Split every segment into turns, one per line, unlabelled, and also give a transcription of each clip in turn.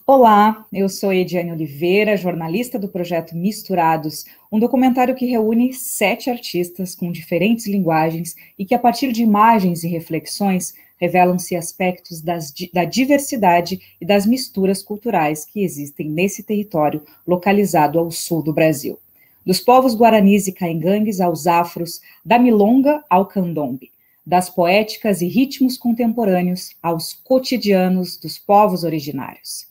Olá, eu sou Ediane Oliveira, jornalista do projeto Misturados, um documentário que reúne 7 artistas com diferentes linguagens e que, a partir de imagens e reflexões, revelam-se aspectos da diversidade e das misturas culturais que existem nesse território localizado ao sul do Brasil. Dos povos guaranis e caingangues aos afros, da milonga ao candombe, das poéticas e ritmos contemporâneos aos cotidianos dos povos originários.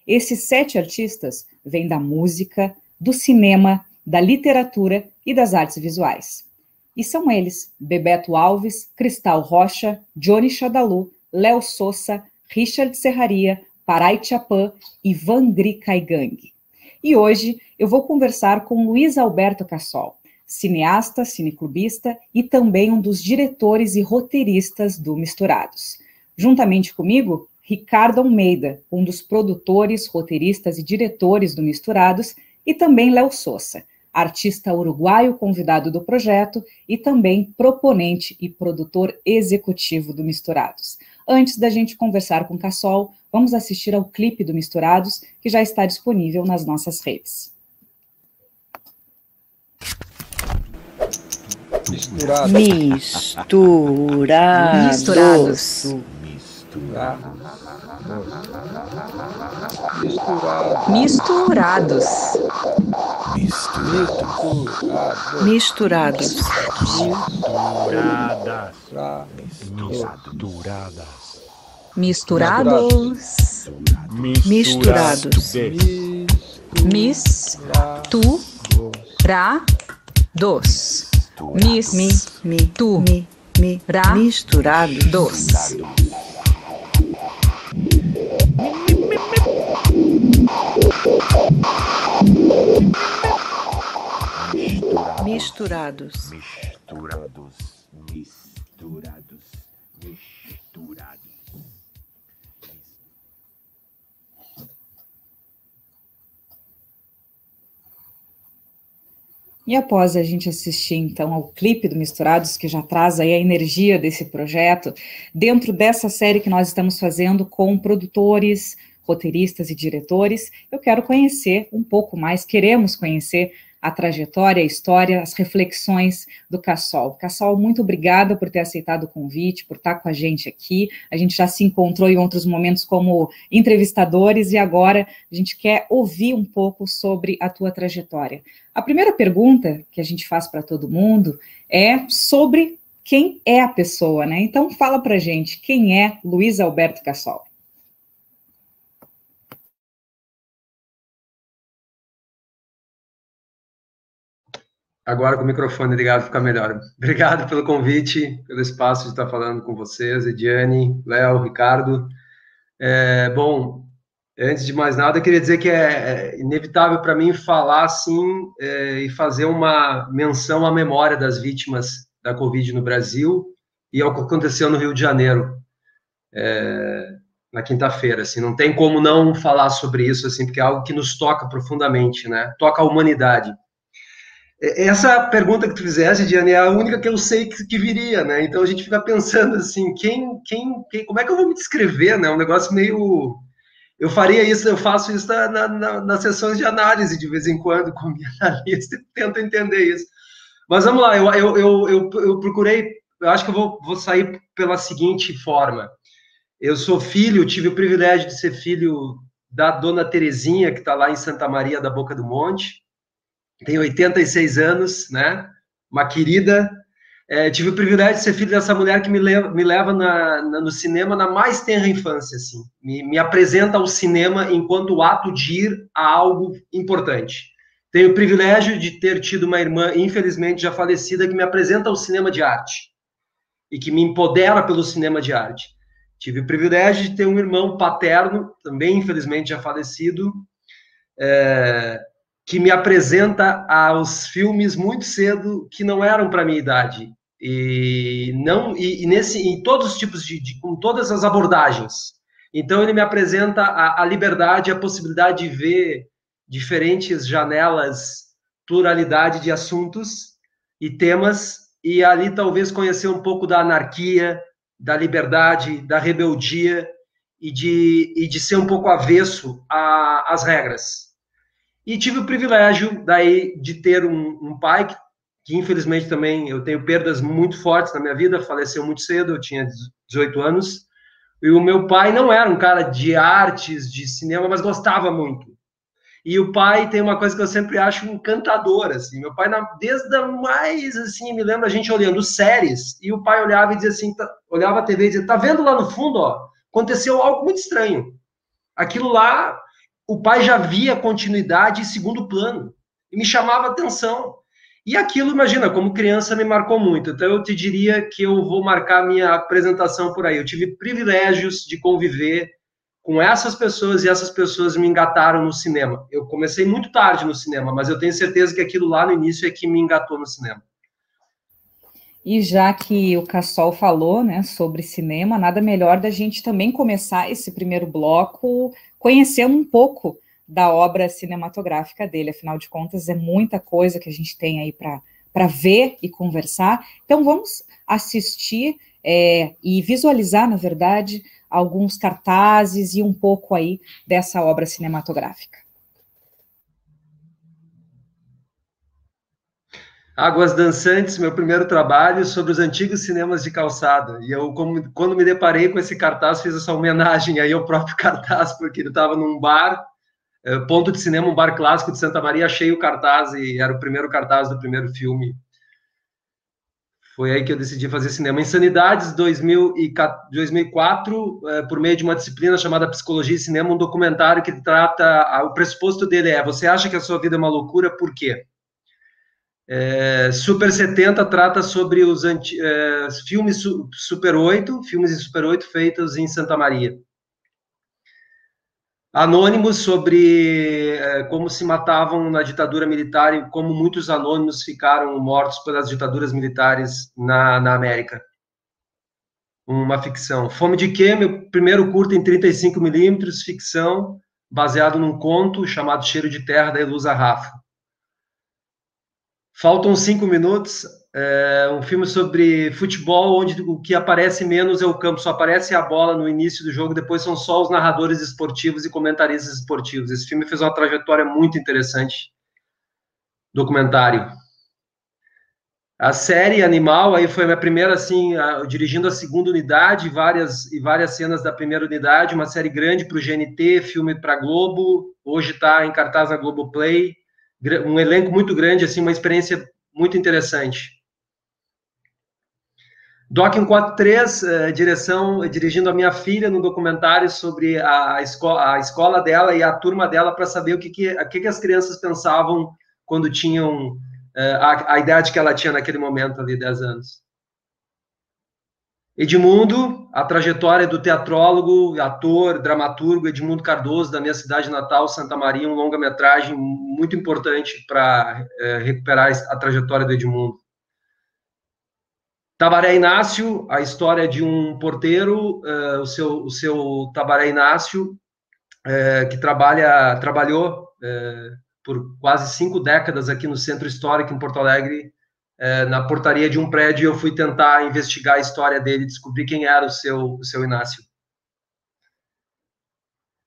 Esses 7 artistas vêm da música, do cinema, da literatura e das artes visuais. E são eles: Bebeto Alves, Cristal Rocha, Johnny Chadalu, Léo Sousa, Richard Serraria, Parai Tchapã e Vangri Caigangue. E hoje eu vou conversar com Luiz Alberto Cassol, cineasta, cineclubista e também um dos diretores e roteiristas do Misturados. Juntamente comigo, Ricardo Almeida, um dos produtores, roteiristas e diretores do Misturados, e também Léo Sousa, artista uruguaio convidado do projeto e também proponente e produtor executivo do Misturados. Antes da gente conversar com Cassol, vamos assistir ao clipe do Misturados, que já está disponível nas nossas redes.
Misturados.
E após a gente assistir, então, ao clipe do Misturados, que já traz aí a energia desse projeto, dentro dessa série que nós estamos fazendo com produtores, roteiristas e diretores, eu quero conhecer um pouco mais, queremos conhecer a trajetória, a história, as reflexões do Cassol. Cassol, muito obrigada por ter aceitado o convite, por estar com a gente aqui. A gente já se encontrou em outros momentos como entrevistadores e agora a gente quer ouvir um pouco sobre a tua trajetória. A primeira pergunta que a gente faz para todo mundo é sobre quem é a pessoa, né? Então fala pra gente, quem é Luiz Alberto Cassol?
Agora com o microfone ligado fica melhor. Obrigado pelo convite, pelo espaço de estar falando com vocês, Ediane, Léo, Ricardo. Bom, antes de mais nada, eu queria dizer que é inevitável para mim falar assim e fazer uma menção à memória das vítimas da Covid no Brasil e ao que aconteceu no Rio de Janeiro na quinta-feira. Assim, não tem como não falar sobre isso, assim, porque é algo que nos toca profundamente, né? Toca a humanidade. Essa pergunta que tu fizeste, Diane, é a única que eu sei que viria, né? Então a gente fica pensando assim, como é que eu vou me descrever, né? Um negócio meio... Eu faço isso nas sessões de análise de vez em quando com minha analista e tento entender isso. Mas vamos lá, eu procurei, eu acho que eu vou sair pela seguinte forma. Eu sou filho, tive o privilégio de ser filho da dona Terezinha, que está lá em Santa Maria da Boca do Monte. Tem 86 anos, né? Uma querida. Tive o privilégio de ser filho dessa mulher que me leva no cinema na mais tenra infância, assim. Me apresenta ao cinema enquanto ato de ir a algo importante. Tenho o privilégio de ter tido uma irmã, infelizmente já falecida, que me apresenta ao cinema de arte e que me empodera pelo cinema de arte. Tive o privilégio de ter um irmão paterno, também infelizmente já falecido, que me apresenta aos filmes muito cedo que não eram para minha idade em todos os tipos com todas as abordagens. Então ele me apresenta a liberdade, a possibilidade de ver diferentes janelas, pluralidade de assuntos e temas, e ali talvez conhecer um pouco da anarquia, da liberdade, da rebeldia e de ser um pouco avesso às regras. E tive o privilégio daí de ter um pai que infelizmente também eu tenho perdas muito fortes na minha vida, faleceu muito cedo, eu tinha 18 anos, e o meu pai não era um cara de artes, de cinema, mas gostava muito. E o pai tem uma coisa que eu sempre acho encantadora, assim, meu pai, desde a mais, assim, me lembro a gente olhando séries, e o pai olhava e dizia assim, olhava a TV e dizia, tá vendo lá no fundo, ó, aconteceu algo muito estranho. Aquilo lá, o pai já via continuidade em segundo plano, e me chamava atenção. E aquilo, imagina, como criança me marcou muito. Então eu te diria que eu vou marcar minha apresentação por aí. Eu tive privilégios de conviver com essas pessoas e essas pessoas me engataram no cinema. Eu comecei muito tarde no cinema, mas eu tenho certeza que aquilo lá no início é que me engatou no cinema.
E já que o Cassol falou, né, sobre cinema, nada melhor da gente também começar esse primeiro bloco conhecendo um pouco da obra cinematográfica dele. Afinal de contas, é muita coisa que a gente tem aí para ver e conversar. Então, vamos assistir e visualizar, na verdade, alguns cartazes e um pouco aí dessa obra cinematográfica.
Águas Dançantes, meu primeiro trabalho sobre os antigos cinemas de calçada. E eu, quando me deparei com esse cartaz, fiz essa homenagem aí ao próprio cartaz, porque ele estava num bar, Ponto de Cinema, um bar clássico de Santa Maria, achei o cartaz e era o primeiro cartaz do primeiro filme. Foi aí que eu decidi fazer cinema. Insanidades, 2004, por meio de uma disciplina chamada Psicologia e Cinema, um documentário que trata... O pressuposto dele é, você acha que a sua vida é uma loucura, por quê? Super 70 trata sobre os filmes Super 8, filmes em Super 8 feitos em Santa Maria. Anônimos sobre como se matavam na ditadura militar e como muitos anônimos ficaram mortos pelas ditaduras militares na América. Uma ficção. Fome de Quê? Meu primeiro curta em 35mm, ficção, baseado num conto chamado Cheiro de Terra, da Elusa Raffo. Faltam 5 minutos, um filme sobre futebol, onde o que aparece menos é o campo, só aparece a bola no início do jogo, depois são só os narradores esportivos e comentaristas esportivos. Esse filme fez uma trajetória muito interessante, documentário. A série Animal, aí foi a minha primeira, assim, dirigindo a segunda unidade, várias cenas da primeira unidade, uma série grande para o GNT, filme para Globo, hoje está em cartaz na Globoplay, um elenco muito grande, assim, uma experiência muito interessante. Doc 143, dirigindo a minha filha no documentário sobre a escola dela e a turma dela para saber o que as crianças pensavam quando tinham a idade que ela tinha naquele momento ali, 10 anos. Edmundo, a trajetória do teatrólogo, ator, dramaturgo Edmundo Cardoso, da minha cidade natal, Santa Maria, um longa-metragem muito importante para recuperar a trajetória do Edmundo. Tabaré Inácio, a história de um porteiro, o seu Tabaré Inácio, que trabalhou por quase 5 décadas aqui no Centro Histórico, em Porto Alegre, na portaria de um prédio, eu fui tentar investigar a história dele, descobrir quem era o seu Inácio.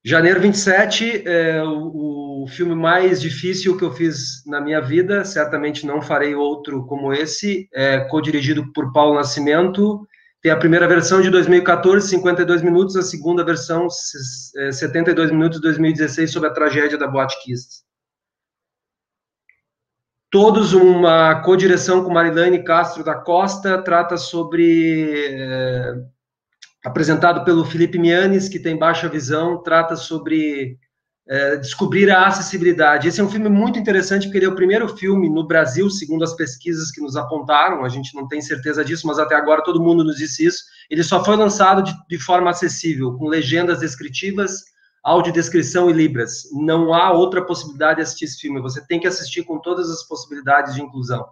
Janeiro 27, o filme mais difícil que eu fiz na minha vida, certamente não farei outro como esse, co-dirigido por Paulo Nascimento. Tem a primeira versão de 2014, 52 minutos, a segunda versão, 72 minutos, 2016, sobre a tragédia da Boate Kiss. Todos uma co-direção com Marilane Castro da Costa, trata sobre... apresentado pelo Felipe Mianes, que tem baixa visão, trata sobre descobrir a acessibilidade. Esse é um filme muito interessante, porque ele é o primeiro filme no Brasil, segundo as pesquisas que nos apontaram, a gente não tem certeza disso, mas até agora todo mundo nos disse isso, ele só foi lançado de forma acessível, com legendas descritivas, audiodescrição e libras. Não há outra possibilidade de assistir esse filme, você tem que assistir com todas as possibilidades de inclusão.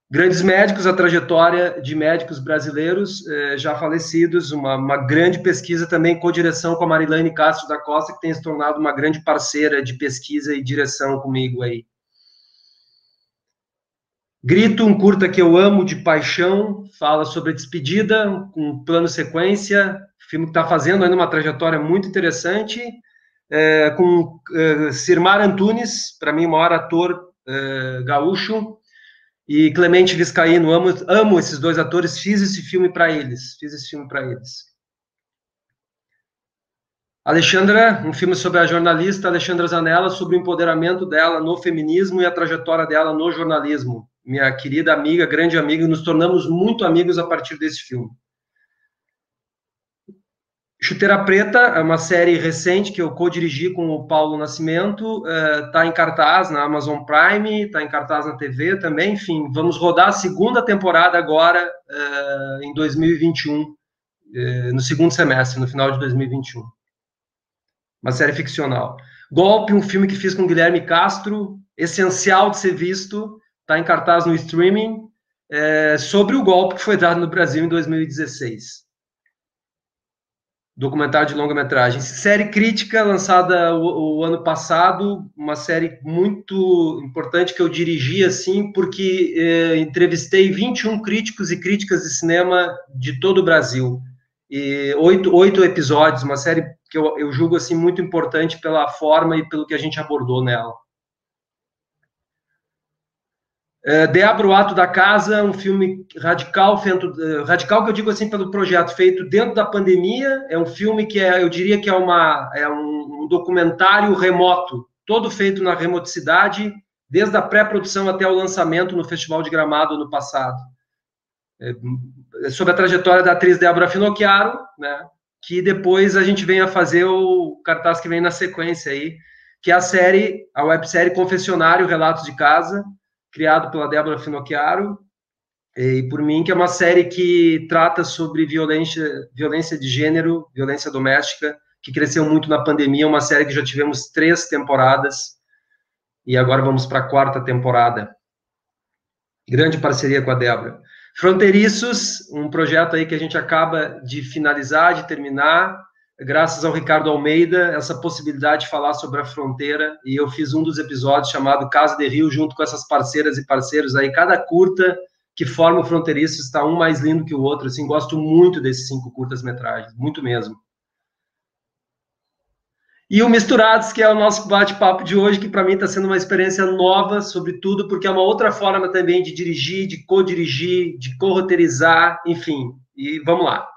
Grandes médicos, a trajetória de médicos brasileiros já falecidos, uma grande pesquisa também com direção com a Marilane Castro da Costa, que tem se tornado uma grande parceira de pesquisa e direção comigo aí. Grito, um curta que eu amo de paixão, fala sobre a despedida, com plano sequência, filme que está fazendo ainda uma trajetória muito interessante, com Sirmar Antunes, para mim, o maior ator gaúcho, e Clemente Viscaíno. Amo esses dois atores, fiz esse filme para eles. Alexandra, um filme sobre a jornalista Alexandra Zanella, sobre o empoderamento dela no feminismo e a trajetória dela no jornalismo. Minha querida amiga, grande amiga, nos tornamos muito amigos a partir desse filme. Chuteira Preta é uma série recente que eu co-dirigi com o Paulo Nascimento, está em cartaz na Amazon Prime, está em cartaz na TV também, enfim, vamos rodar a segunda temporada agora, em 2021, no segundo semestre, no final de 2021. Uma série ficcional. Golpe, um filme que fiz com Guilherme Castro, essencial de ser visto, está em cartaz no streaming, sobre o golpe que foi dado no Brasil em 2016. Documentário de longa-metragem. Série crítica, lançada o ano passado, uma série muito importante que eu dirigi, assim, porque entrevistei 21 críticos e críticas de cinema de todo o Brasil. E 8 episódios, uma série que eu julgo, assim, muito importante pela forma e pelo que a gente abordou nela. Débora, o Ato da Casa, um filme radical, radical que eu digo assim pelo projeto, feito dentro da pandemia, é um filme que eu diria que é um documentário remoto, todo feito na remoticidade, desde a pré-produção até o lançamento no Festival de Gramado ano passado. Sobre a trajetória da atriz Débora Finocchiaro, né, que depois a gente vem a fazer o cartaz que vem na sequência aí, que é a websérie Confessionário, Relatos de Casa, criado pela Débora Finocchiaro, e por mim, que é uma série que trata sobre violência de gênero, violência doméstica, que cresceu muito na pandemia, uma série que já tivemos 3 temporadas, e agora vamos para a 4ª temporada. Grande parceria com a Débora. Fronteiriços, um projeto aí que a gente acaba de finalizar, de terminar, graças ao Ricardo Almeida, essa possibilidade de falar sobre a fronteira, e eu fiz um dos episódios chamado Casa de Rio, junto com essas parceiras e parceiros aí, cada curta que forma o Fronteiriço está um mais lindo que o outro, assim, gosto muito desses 5 curtas-metragens, muito mesmo. E o Misturados, que é o nosso bate-papo de hoje, que para mim está sendo uma experiência nova, sobretudo porque é uma outra forma também de dirigir, de co-dirigir, de co-roteirizar, enfim, e vamos lá.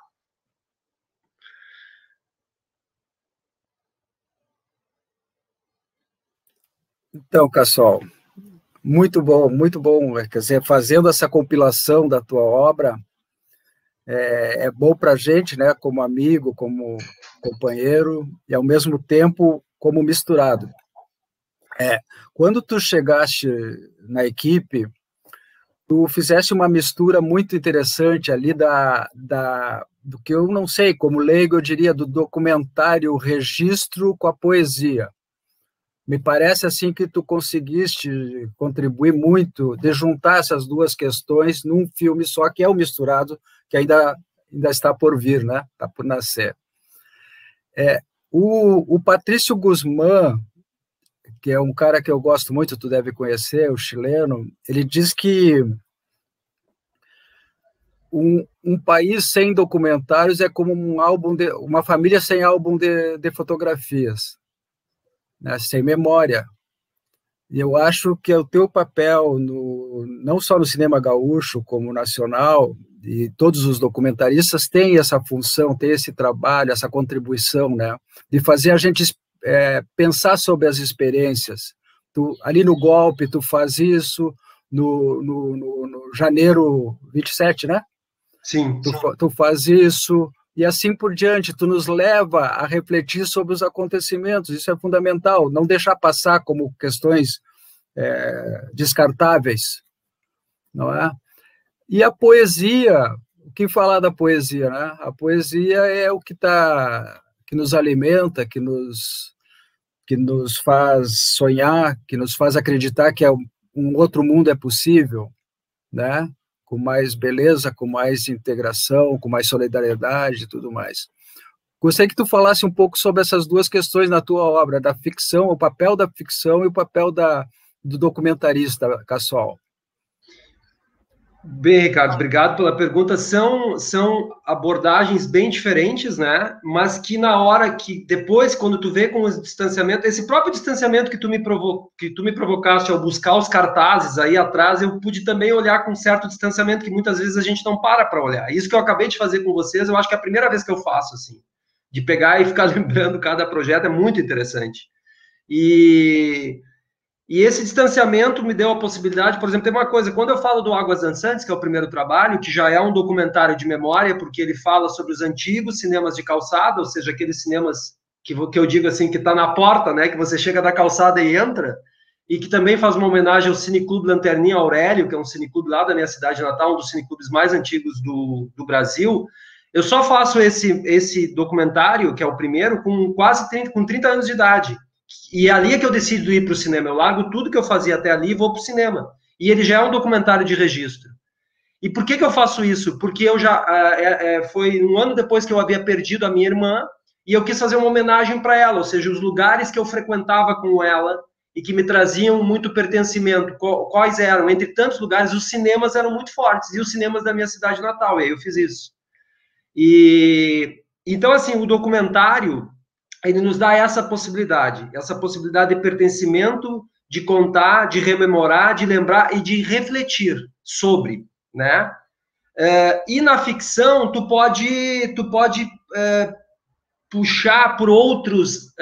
Então, Cassol, muito bom, muito bom. Quer dizer, fazendo essa compilação da tua obra, é bom para a gente, né, como amigo, como companheiro, e ao mesmo tempo como misturado. Quando tu chegaste na equipe, tu fizeste uma mistura muito interessante ali do que eu não sei, como leigo, eu diria, do documentário registro com a poesia. Me parece assim que tu conseguiste contribuir muito de juntar essas duas questões num filme só, que é o Misturado, que ainda está por vir, né? Está por nascer. O Patrício Guzmán, que é um cara que eu gosto muito, tu deve conhecer, o chileno, ele diz que um país sem documentários é como uma família sem álbum de fotografias, né, sem memória. E eu acho que o teu papel, não só no cinema gaúcho, como nacional, e todos os documentaristas têm essa função, têm esse trabalho, essa contribuição, né, de fazer a gente pensar sobre as experiências. Ali no Golpe, tu faz isso, no Janeiro 27, né?
Sim.
Tu faz isso, e assim por diante, tu nos leva a refletir sobre os acontecimentos, isso é fundamental, não deixar passar como questões descartáveis, não é? E a poesia, o que falar da poesia, né? A poesia é o que nos alimenta, que nos faz sonhar, que nos faz acreditar que um outro mundo é possível, né? Com mais beleza, com mais integração, com mais solidariedade e tudo mais. Gostaria que tu falasse um pouco sobre essas duas questões na tua obra, da ficção, o papel da ficção e o papel do documentarista, Cassol.
Bem, Ricardo, obrigado pela pergunta. São abordagens bem diferentes, né? Mas que na hora que, depois, quando tu vê com o distanciamento, esse próprio distanciamento que tu me provocaste ao buscar os cartazes aí atrás, eu pude também olhar com certo distanciamento que muitas vezes a gente não para olhar. Isso que eu acabei de fazer com vocês, eu acho que é a primeira vez que eu faço, assim, de pegar e ficar lembrando cada projeto, é muito interessante. E esse distanciamento me deu a possibilidade, por exemplo, tem uma coisa, quando eu falo do Águas Dançantes, que é o primeiro trabalho, que já é um documentário de memória, porque ele fala sobre os antigos cinemas de calçada, ou seja, aqueles cinemas que eu digo assim, que está na porta, né, que você chega da calçada e entra, e que também faz uma homenagem ao Cineclube Lanterninha Aurélio, que é um cineclube lá da minha cidade natal, um dos cineclubes mais antigos do Brasil. Eu só faço esse documentário, que é o primeiro, com quase 30 anos de idade. E ali é que eu decido ir para o cinema. Eu largo tudo que eu fazia até ali e vou para o cinema. E ele já é um documentário de registro. E por que eu faço isso? Porque eu já foi um ano depois que eu havia perdido a minha irmã e eu quis fazer uma homenagem para ela, ou seja, os lugares que eu frequentava com ela e que me traziam muito pertencimento. Quais eram? Entre tantos lugares, os cinemas eram muito fortes e os cinemas da minha cidade natal. E aí eu fiz isso. E então, assim, o documentário ele nos dá essa possibilidade de pertencimento, de contar, de rememorar, de lembrar e de refletir sobre, né? E na ficção, tu pode puxar por outros,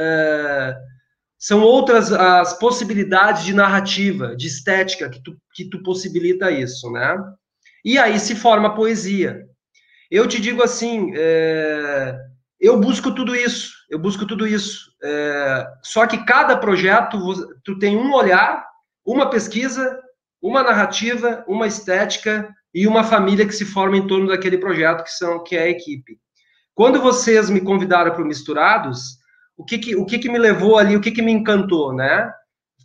são outras as possibilidades de narrativa, de estética, que tu possibilita isso, né? E aí se forma a poesia. Eu te digo assim, eu busco tudo isso, só que cada projeto, tu tem um olhar, uma pesquisa, uma narrativa, uma estética e uma família que se forma em torno daquele projeto que é a equipe. Quando vocês me convidaram para o Misturados, o que me levou ali, o que me encantou, né?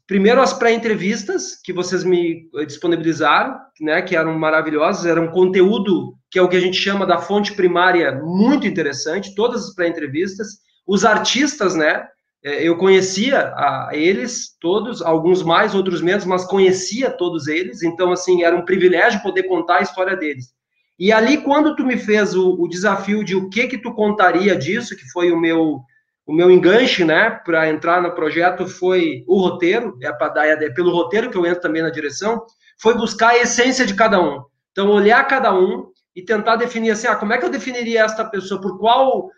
Primeiro, as pré-entrevistas que vocês me disponibilizaram, né, que eram maravilhosas, era um conteúdo que é o que a gente chama da fonte primária muito interessante, todas as pré-entrevistas. Os artistas, né, eu conhecia eles todos, alguns mais, outros menos, mas conhecia todos eles, então, assim, era um privilégio poder contar a história deles. E ali, quando tu me fez o desafio de o que tu contaria disso, que foi o meu enganche, né, para entrar no projeto foi o roteiro, pelo roteiro que eu entro também na direção, foi buscar a essência de cada um. Então, olhar cada um e tentar definir assim, como é que eu definiria esta pessoa, por qual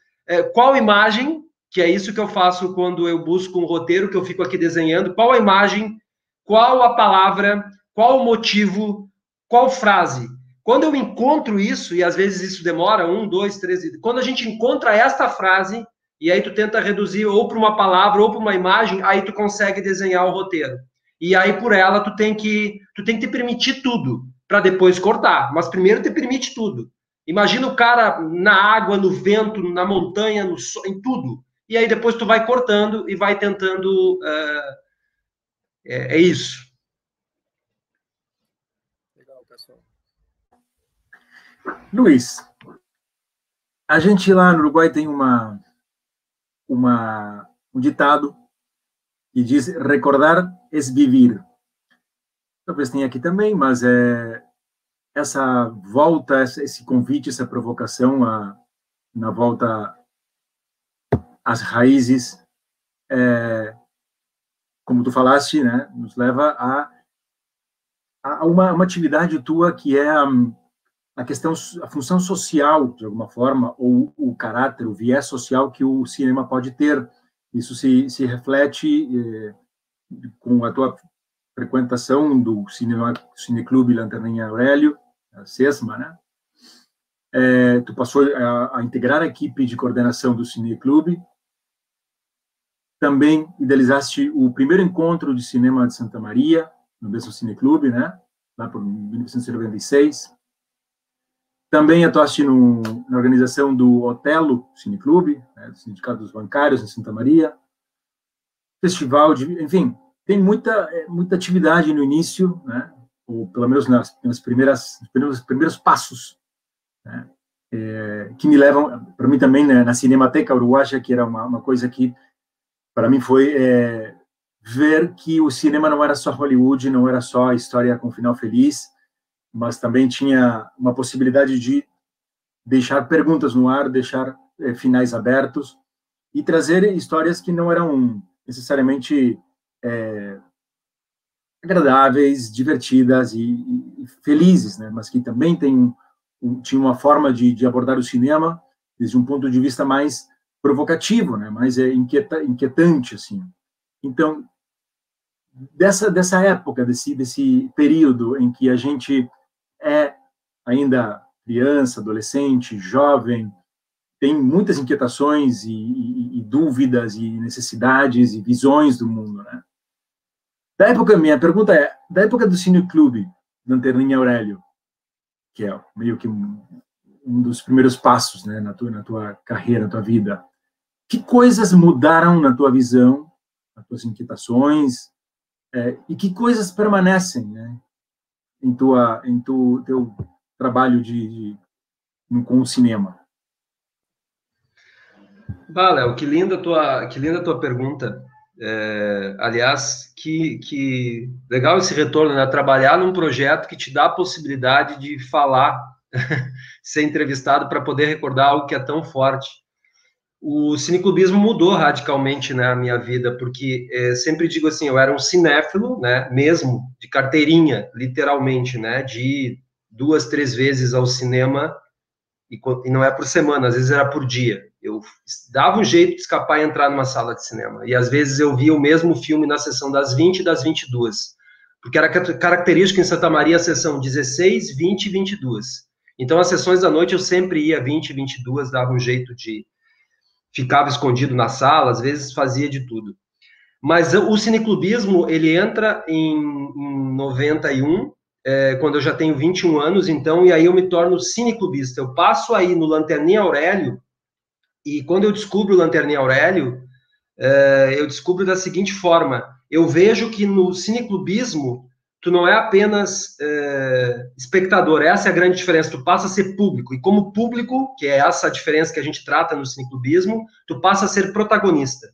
imagem, que é isso que eu faço quando eu busco um roteiro, que eu fico aqui desenhando, qual a imagem, qual a palavra, qual o motivo, qual frase. Quando eu encontro isso, e às vezes isso demora 1, 2, 3, quando a gente encontra esta frase, e aí tu tenta reduzir ou para uma palavra ou para uma imagem, aí tu consegue desenhar o roteiro. E aí por ela tu tem que te permitir tudo para depois cortar, mas primeiro te permite tudo. Imagina o cara na água, no vento, na montanha, no sol, em tudo. E aí depois tu vai cortando e vai tentando é isso.
Legal, pessoal.
Luiz, a gente lá no Uruguai tem um ditado que diz recordar é vivir. Talvez tenha aqui também, mas essa volta, esse convite, essa provocação na volta às raízes, como tu falaste, né, nos leva a uma atividade tua que é a função social, de alguma forma, ou o caráter, o viés social que o cinema pode ter. Isso se reflete com a tua frequentação do Cineclube Lanterninha Aurélio, a CESMA, né? Tu passou a integrar a equipe de coordenação do Cineclube. Também idealizaste o primeiro encontro de cinema de Santa Maria, no mesmo Cineclube, né? Lá por 1996. Também atuaste na organização do Otelo Cineclube, né, do Sindicato dos Bancários em Santa Maria, festival enfim, tem muita atividade no início, né, ou pelo menos nos primeiros passos, né, que me levam, para mim também, né, na Cinemateca Uruguaia, que era uma coisa que, para mim, foi ver que o cinema não era só Hollywood, não era só a história com final feliz, mas também tinha uma possibilidade de deixar perguntas no ar, deixar finais abertos e trazer histórias que não eram necessariamente agradáveis, divertidas e felizes, né? Mas que também tinha uma forma de abordar o cinema desde um ponto de vista mais provocativo, né? Mais inquietante, assim. Então, dessa época, desse período em que a gente é ainda criança, adolescente, jovem, tem muitas inquietações e dúvidas e necessidades e visões do mundo, né? Minha pergunta é, da época do Cineclube, Lanterninha Aurélio, que é meio que um dos primeiros passos, né, na tua carreira, na tua vida, que coisas mudaram na tua visão, nas tuas inquietações, e que coisas permanecem, né, em teu trabalho com o cinema?
Léo, que linda a tua pergunta. Aliás, que legal esse retorno, né? Trabalhar num projeto que te dá a possibilidade de falar, ser entrevistado para poder recordar algo que é tão forte. O cineclubismo mudou radicalmente, né, a minha vida, porque sempre digo assim, eu era um cinéfilo, né, mesmo, de carteirinha, literalmente, né, de ir 2, 3 vezes ao cinema, e não é por semana, às vezes era por dia. Eu dava um jeito de escapar e entrar numa sala de cinema. E às vezes eu via o mesmo filme na sessão das 20 e das 22. Porque era característico em Santa Maria a sessão 16, 20 e 22. Então as sessões da noite eu sempre ia 20 e 22, dava um jeito de... Ficava escondido na sala, às vezes fazia de tudo. Mas o cineclubismo, ele entra em 91, quando eu já tenho 21 anos, então, e aí eu me torno cineclubista. Eu passo aí no Lanterninha Aurélio, e quando eu descubro o Lanterninha Aurélio, eu descubro da seguinte forma: eu vejo que no cineclubismo, tu não é apenas espectador, essa é a grande diferença, tu passa a ser público, e como público, que é essa a diferença que a gente trata no cineclubismo, tu passa a ser protagonista,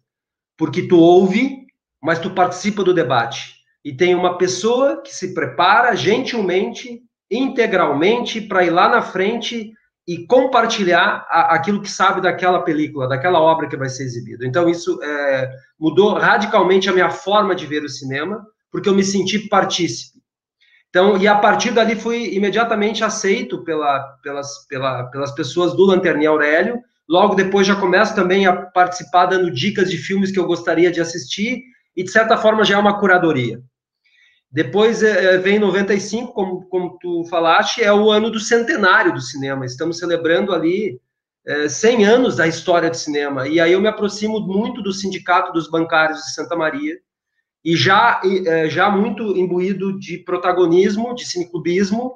porque tu ouve, mas tu participa do debate. E tem uma pessoa que se prepara gentilmente, integralmente, para ir lá na frente e compartilhar aquilo que sabe daquela película, daquela obra que vai ser exibida. Então, isso mudou radicalmente a minha forma de ver o cinema, porque eu me senti partícipe. Então, e a partir dali fui imediatamente aceito pelas pessoas do Lanterninha Aurélio. Logo depois já começo também a participar, dando dicas de filmes que eu gostaria de assistir, e de certa forma já é uma curadoria. Depois vem 95, como tu falaste, é o ano do centenário do cinema. Estamos celebrando ali 100 anos da história do cinema. E aí eu me aproximo muito do Sindicato dos Bancários de Santa Maria, e já muito imbuído de protagonismo, de cineclubismo,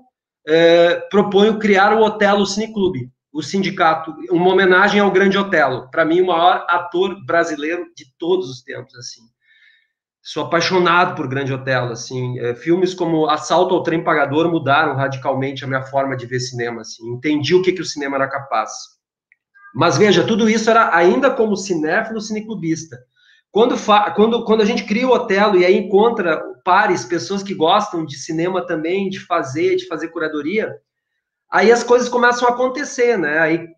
proponho criar o Otelo Cineclube, o sindicato, uma homenagem ao grande Otelo, para mim o maior ator brasileiro de todos os tempos, assim. Sou apaixonado por Grande Otelo, assim, filmes como Assalto ao Trem Pagador mudaram radicalmente a minha forma de ver cinema, assim, entendi o que o cinema era capaz. Mas veja, tudo isso era ainda como cinéfilo, cineclubista. Quando a gente cria o Otelo e aí encontra pares, pessoas que gostam de cinema também, de fazer curadoria, aí as coisas começam a acontecer, né? Aí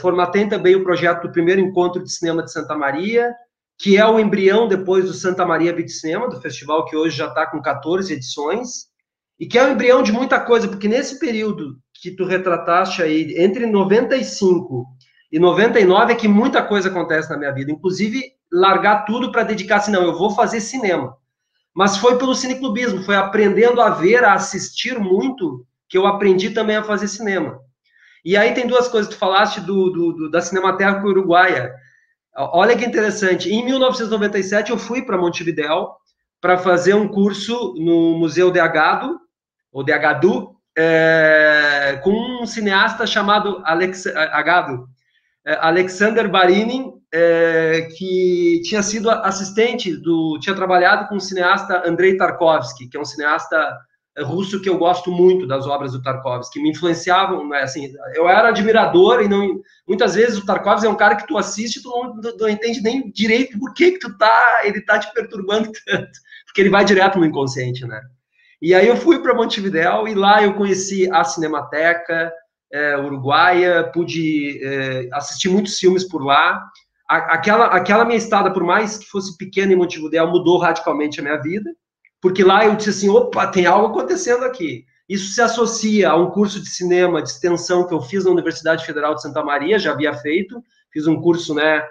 formatei também o projeto do primeiro encontro de cinema de Santa Maria, que é o embrião depois do Santa Maria Beat Cinema, do festival que hoje já está com 14 edições, e que é o embrião de muita coisa, porque nesse período que tu retrataste aí, entre 95 e 99, é que muita coisa acontece na minha vida, inclusive largar tudo para dedicar assim, não, eu vou fazer cinema. Mas foi pelo cineclubismo, foi aprendendo a ver, a assistir muito, que eu aprendi também a fazer cinema. E aí tem duas coisas, tu falaste da Cinemateca Uruguaia. Olha que interessante, em 1997 eu fui para Montevidéu para fazer um curso no Museu de Agado, ou de Agadu, com um cineasta chamado Alexander Barinin, que tinha sido assistente tinha trabalhado com o cineasta Andrei Tarkovsky, que é um cineasta russo que eu gosto muito das obras do Tarkovsky, me influenciavam, né, assim, eu era admirador e muitas vezes o Tarkovsky é um cara que tu assiste e tu não entende nem direito por que ele tá te perturbando tanto, porque ele vai direto no inconsciente, né? E aí eu fui para Montevidéu e lá eu conheci a Cinemateca uruguaia, pude assistir muitos filmes por lá. Aquela minha estada, por mais que fosse pequena em Montevidéu, mudou radicalmente a minha vida, porque lá eu disse assim, opa, tem algo acontecendo aqui. Isso se associa a um curso de cinema de extensão que eu fiz na Universidade Federal de Santa Maria, já havia feito, fiz um curso, né,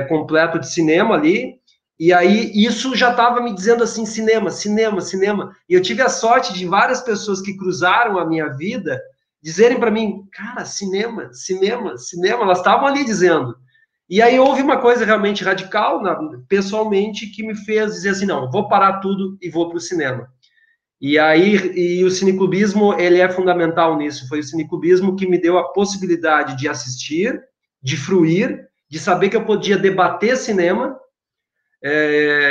completo de cinema ali, e aí isso já estava me dizendo assim, cinema, cinema, cinema. E eu tive a sorte de várias pessoas que cruzaram a minha vida dizerem para mim, cara, cinema, cinema, cinema, elas estavam ali dizendo. E aí houve uma coisa realmente radical, pessoalmente, que me fez dizer assim, não, vou parar tudo e vou para o cinema. E aí, o cineclubismo, ele é fundamental nisso. Foi o cineclubismo que me deu a possibilidade de assistir, de fruir, de saber que eu podia debater cinema.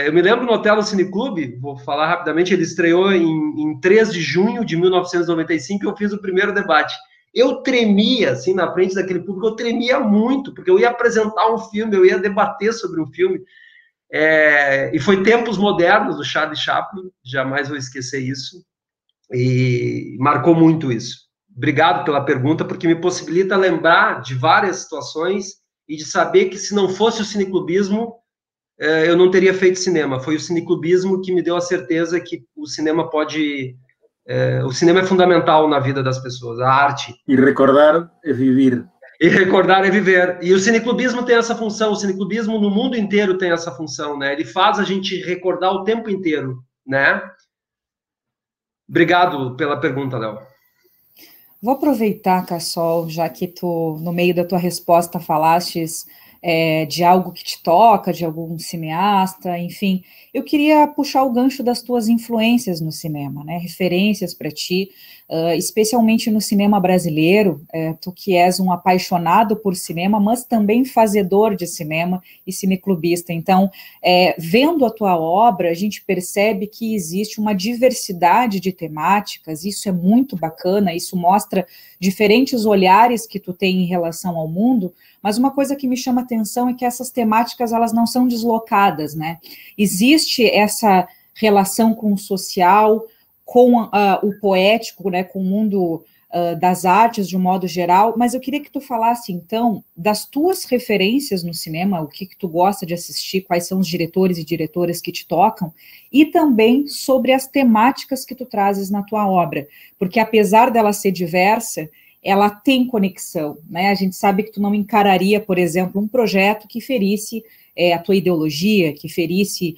Eu me lembro no Otelo Cineclube, vou falar rapidamente, ele estreou em 3 de junho de 1995, eu fiz o primeiro debate. Eu tremia, assim, na frente daquele público, eu tremia muito, porque eu ia apresentar um filme, eu ia debater sobre um filme. E foi Tempos Modernos, do Charlie Chaplin, jamais vou esquecer isso, e marcou muito isso. Obrigado pela pergunta, porque me possibilita lembrar de várias situações e de saber que se não fosse o cineclubismo, eu não teria feito cinema. Foi o cineclubismo que me deu a certeza que o cinema pode... o cinema é fundamental na vida das pessoas, a arte.
E recordar é viver.
E recordar é viver. E o cineclubismo tem essa função, o cineclubismo no mundo inteiro tem essa função, né? Ele faz a gente recordar o tempo inteiro, né? Obrigado pela pergunta, Léo.
Vou aproveitar, Cassol, já que tu, no meio da tua resposta, falastes de algo que te toca, de algum cineasta, enfim. Eu queria puxar o gancho das tuas influências no cinema, né? Referências para ti, especialmente no cinema brasileiro, tu que és um apaixonado por cinema, mas também fazedor de cinema e cineclubista. Então, vendo a tua obra, a gente percebe que existe uma diversidade de temáticas, isso é muito bacana, isso mostra diferentes olhares que tu tem em relação ao mundo, mas uma coisa que me chama atenção é que essas temáticas, elas não são deslocadas, né? Existe essa relação com o social, com o poético, né, com o mundo das artes de um modo geral, mas eu queria que tu falasse, então, das tuas referências no cinema, o que tu gosta de assistir, quais são os diretores e diretoras que te tocam, e também sobre as temáticas que tu trazes na tua obra, porque apesar dela ser diversa, ela tem conexão, né? A gente sabe que tu não encararia, por exemplo, um projeto que ferisse a tua ideologia, que ferisse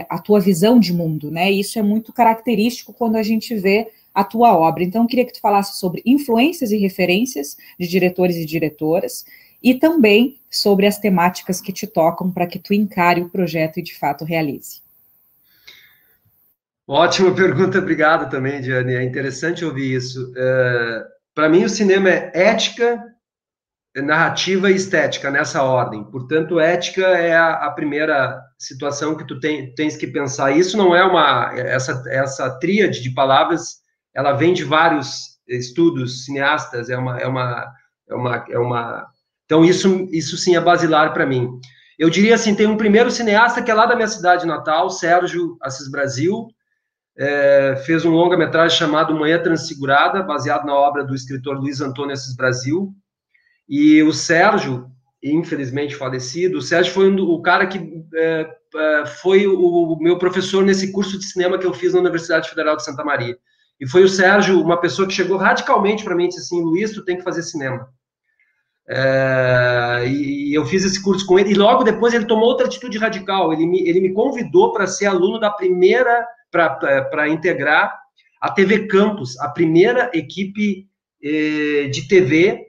a tua visão de mundo, né? Isso é muito característico quando a gente vê a tua obra. Então, eu queria que tu falasse sobre influências e referências de diretores e diretoras, e também sobre as temáticas que te tocam para que tu encare o projeto e, de fato, realize.
Ótima pergunta, obrigado também, Diane. É interessante ouvir isso. Para mim, o cinema é ética, narrativa e estética, nessa ordem. Portanto, ética é a primeira situação que tu tens que pensar. Isso não é essa tríade de palavras, ela vem de vários estudos cineastas, então isso sim é basilar para mim. Eu diria assim, tem um primeiro cineasta que é lá da minha cidade natal, Sérgio Assis Brasil, fez um longa-metragem chamado Manhã Transfigurada, baseado na obra do escritor Luiz Antônio Assis Brasil. E o Sérgio, infelizmente falecido, o Sérgio foi o cara que foi o meu professor nesse curso de cinema que eu fiz na Universidade Federal de Santa Maria. E foi o Sérgio, uma pessoa que chegou radicalmente para mim e disse assim, Luiz, tu tem que fazer cinema. E eu fiz esse curso com ele, e logo depois ele tomou outra atitude radical, ele me convidou para ser aluno da primeira, para integrar a TV Campus, a primeira equipe de TV,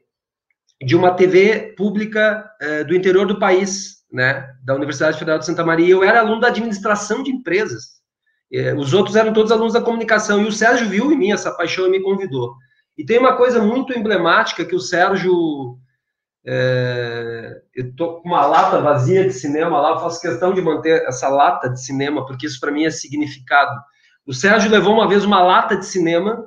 de uma TV pública do interior do país, né, da Universidade Federal de Santa Maria. Eu era aluno da administração de empresas, os outros eram todos alunos da comunicação, e o Sérgio viu em mim essa paixão e me convidou. E tem uma coisa muito emblemática que o Sérgio... eu tô com uma lata vazia de cinema lá, eu faço questão de manter essa lata de cinema, porque isso para mim é significado. O Sérgio levou uma vez uma lata de cinema